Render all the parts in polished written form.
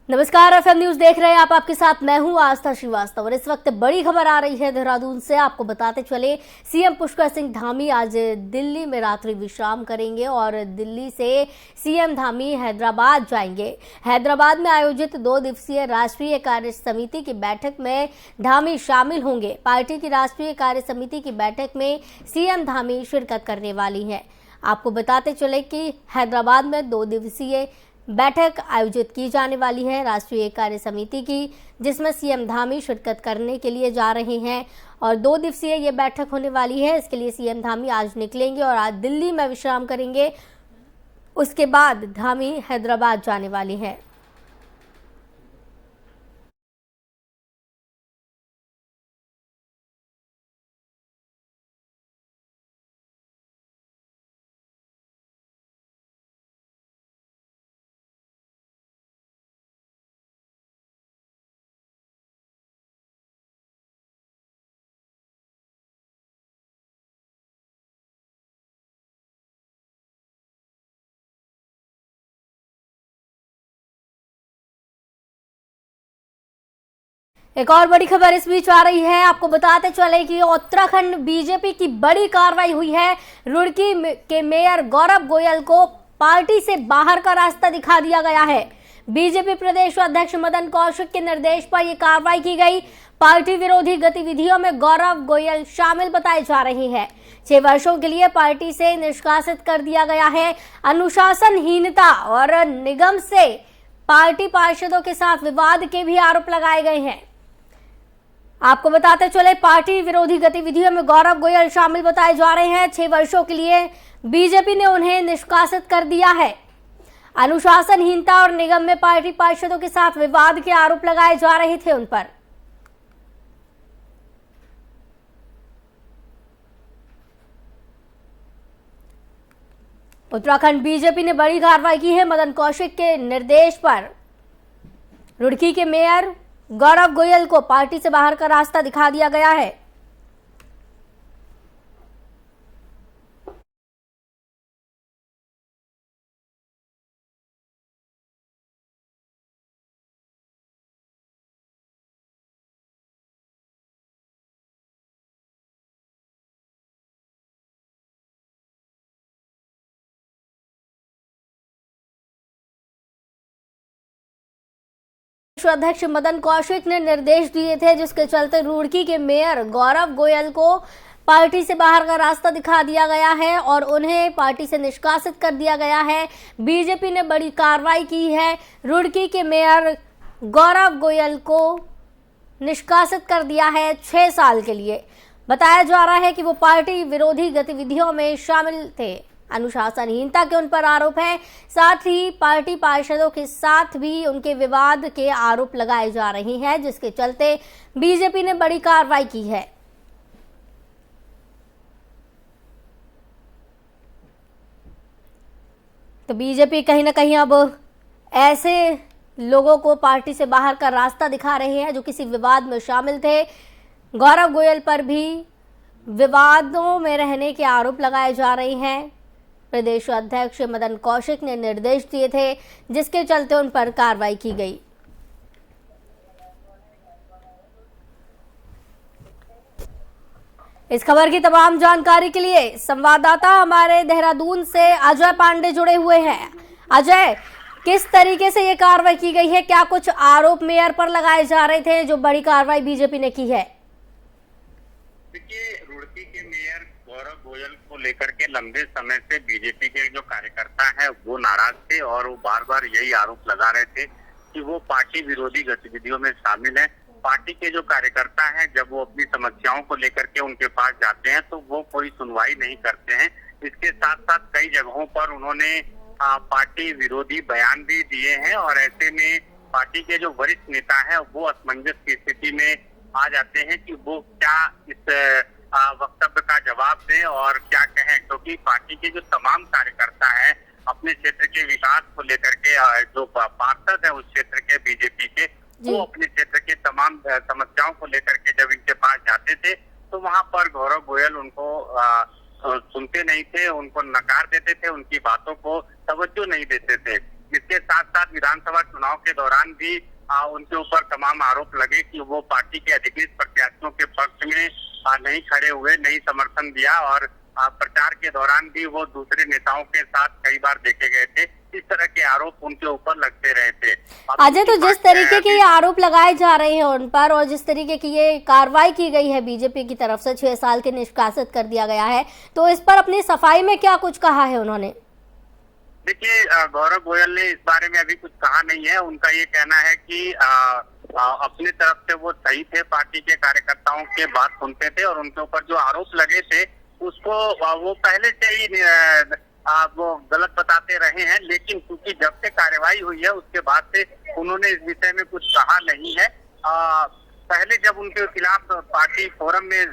नमस्कार, FM news देख रहे हैं आप। आपके साथ मैं हूं आस्था श्रीवास्तव और इस वक्त बड़ी खबर आ रही है देहरादून से। आपको बताते चले, सीएम पुष्कर सिंह धामी आज दिल्ली में रात्रि विश्राम करेंगे और दिल्ली से सीएम धामी हैदराबाद जाएंगे। हैदराबाद में आयोजित 2 दिवसीय राष्ट्रीय कार्य समिति की बैठक में धामी शामिल होंगे। पार्टी की राष्ट्रीय कार्य समिति की बैठक में सीएम धामी शिरकत करने वाली है। आपको बताते चले कि हैदराबाद में 2 दिवसीय बैठक आयोजित की जाने वाली है राष्ट्रीय कार्य समिति की, जिसमें सीएम धामी शिरकत करने के लिए जा रहे हैं और 2 दिवसीय ये बैठक होने वाली है। इसके लिए सीएम धामी आज निकलेंगे और आज दिल्ली में विश्राम करेंगे। उसके बाद धामी हैदराबाद जाने वाली है। एक और बड़ी खबर इस बीच आ रही है। आपको बताते चले कि उत्तराखंड बीजेपी की बड़ी कार्रवाई हुई है। रुड़की के मेयर गौरव गोयल को पार्टी से बाहर का रास्ता दिखा दिया गया है। बीजेपी प्रदेश अध्यक्ष मदन कौशिक के निर्देश पर यह कार्रवाई की गई। पार्टी विरोधी गतिविधियों में गौरव गोयल शामिल बताए जा रहे हैं। 6 वर्षों के लिए पार्टी से निष्कासित कर दिया गया है। अनुशासनहीनता और निगम से पार्टी पार्षदों के साथ विवाद के भी आरोप लगाए गए हैं। आपको बताते चले, पार्टी विरोधी गतिविधियों में गौरव गोयल शामिल बताए जा रहे हैं। 6 वर्षों के लिए बीजेपी ने उन्हें निष्कासित कर दिया है। अनुशासनहीनता और निगम में पार्टी पार्षदों के साथ विवाद के आरोप लगाए जा रहे थे उन पर। उत्तराखंड बीजेपी ने बड़ी कार्रवाई की है। मदन कौशिक के निर्देश पर रुड़की के मेयर गौरव गोयल को पार्टी से बाहर का रास्ता दिखा दिया गया है। अध्यक्ष मदन कौशिक ने निर्देश दिए थे, जिसके चलते रुड़की के मेयर गौरव गोयल को पार्टी से बाहर का रास्ता दिखा दिया गया है और उन्हें पार्टी से निष्कासित कर दिया गया है। बीजेपी ने बड़ी कार्रवाई की है। रुड़की के मेयर गौरव गोयल को निष्कासित कर दिया है 6 साल के लिए। बताया जा रहा है कि वो पार्टी विरोधी गतिविधियों में शामिल थे। अनुशासनहीनता के उन पर आरोप है। साथ ही पार्टी पार्षदों के साथ भी उनके विवाद के आरोप लगाए जा रहे हैं, जिसके चलते बीजेपी ने बड़ी कार्रवाई की है। तो बीजेपी कहीं ना कहीं अब ऐसे लोगों को पार्टी से बाहर का रास्ता दिखा रहे हैं जो किसी विवाद में शामिल थे। गौरव गोयल पर भी विवादों में रहने के आरोप लगाए जा रहे हैं। प्रदेश अध्यक्ष मदन कौशिक ने निर्देश दिए थे, जिसके चलते उन पर कार्रवाई की गई। इस खबर की तमाम जानकारी के लिए संवाददाता हमारे देहरादून से अजय पांडे जुड़े हुए हैं। अजय, किस तरीके से ये कार्रवाई की गई है? क्या कुछ आरोप मेयर पर लगाए जा रहे थे जो बड़ी कार्रवाई बीजेपी ने की है? देखिए, रुड़की के मेयर गौरव गोयल को लेकर के लंबे समय से बीजेपी के जो कार्यकर्ता हैं वो नाराज थे और वो बार बार यही आरोप लगा रहे थे कि वो पार्टी विरोधी गतिविधियों में शामिल है। पार्टी के जो कार्यकर्ता हैं, जब वो अपनी समस्याओं को लेकर के उनके पास जाते हैं तो वो कोई सुनवाई नहीं करते हैं। इसके साथ साथ कई जगहों पर उन्होंने पार्टी विरोधी बयान भी दिए हैं और ऐसे में पार्टी के जो वरिष्ठ नेता हैं वो असमंजस की स्थिति में आ जाते हैं कि वो क्या इस वक्तव्य का जवाब दें और क्या कहें, क्योंकि पार्टी के जो तमाम कार्यकर्ता हैं अपने क्षेत्र के विकास को लेकर के, जो पार्षद है उस क्षेत्र के बीजेपी के, वो अपने क्षेत्र के तमाम समस्याओं को लेकर के जब इनके पास जाते थे तो वहां पर गौरव गोयल उनको सुनते नहीं थे, उनको नकार देते थे, उनकी बातों को तवज्जो नहीं देते थे। जिसके साथ साथ विधानसभा चुनाव के दौरान भी उनके ऊपर तमाम आरोप लगे कि वो पार्टी के अधिकृत प्रत्याशियों के पक्ष में नहीं खड़े हुए, नहीं समर्थन दिया और प्रचार के दौरान भी वो दूसरे नेताओं के साथ कई बार देखे गए थे। इस तरह के आरोप उनके ऊपर लगते रहे थे। अजय, तो जिस तरीके के ये आरोप लगाए जा रहे हैं उन पर और जिस तरीके की ये कार्रवाई की गई है बीजेपी की तरफ से 6 साल के निष्कासित कर दिया गया है, तो इस पर अपनी सफाई में क्या कुछ कहा है उन्होंने? देखिए, गौरव गोयल ने इस बारे में अभी कुछ कहा नहीं है। उनका ये कहना है कि अपनी तरफ से वो सही थे, पार्टी के कार्यकर्ताओं के बात सुनते थे और उनके ऊपर जो आरोप लगे थे उसको वो पहले से ही वो गलत बताते रहे हैं, लेकिन क्योंकि जब से कार्रवाई हुई है उसके बाद से उन्होंने इस विषय में कुछ कहा नहीं है। पहले जब उनके खिलाफ पार्टी फोरम में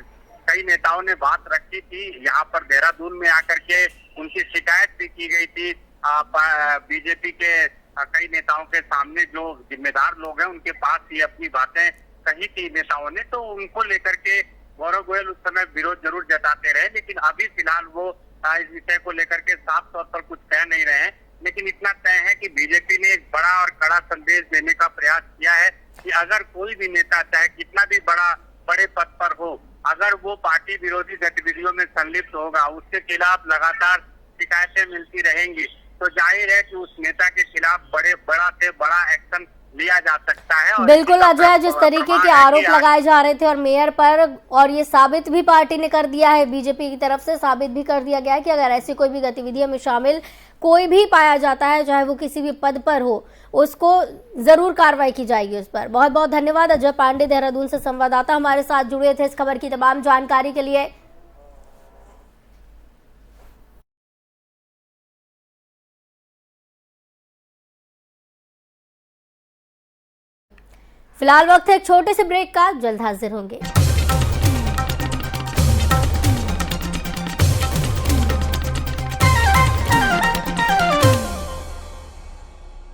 कई नेताओं ने बात रखी थी, यहाँ पर देहरादून में आकर के उनकी शिकायत भी की गई थी बीजेपी के कई नेताओं के सामने। जो जिम्मेदार लोग हैं उनके पास ही अपनी बातें कही थी नेताओं ने, तो उनको लेकर के गौरव गोयल उस समय विरोध जरूर जताते रहे, लेकिन अभी फिलहाल वो इस विषय को लेकर के साफ तौर पर कुछ कह नहीं रहे हैं। लेकिन इतना तय है कि बीजेपी ने एक बड़ा और कड़ा संदेश देने का प्रयास किया है कि अगर कोई भी नेता चाहे कितना भी बड़े पद पर हो, अगर वो पार्टी विरोधी गतिविधियों में संलिप्त होगा, उसके खिलाफ लगातार शिकायतें मिलती रहेंगी, तो जाहिर है कि उस नेता के खिलाफ बड़ा से बड़ा एक्शन लिया जा सकता है। बिल्कुल अजय, जिस तरीके के आरोप लगाए जा रहे थे और मेयर पर, और ये साबित भी पार्टी ने कर दिया है, बीजेपी की तरफ से साबित भी कर दिया गया है कि अगर ऐसी कोई भी गतिविधियों में शामिल कोई भी पाया जाता है, चाहे वो किसी भी पद पर हो, उसको जरूर कार्रवाई की जाएगी उस पर। बहुत बहुत धन्यवाद अजय पांडे, देहरादून से संवाददाता हमारे साथ जुड़े थे इस खबर की तमाम जानकारी के लिए। फिलहाल वक्त है एक छोटे से ब्रेक का, जल्द हाजिर होंगे।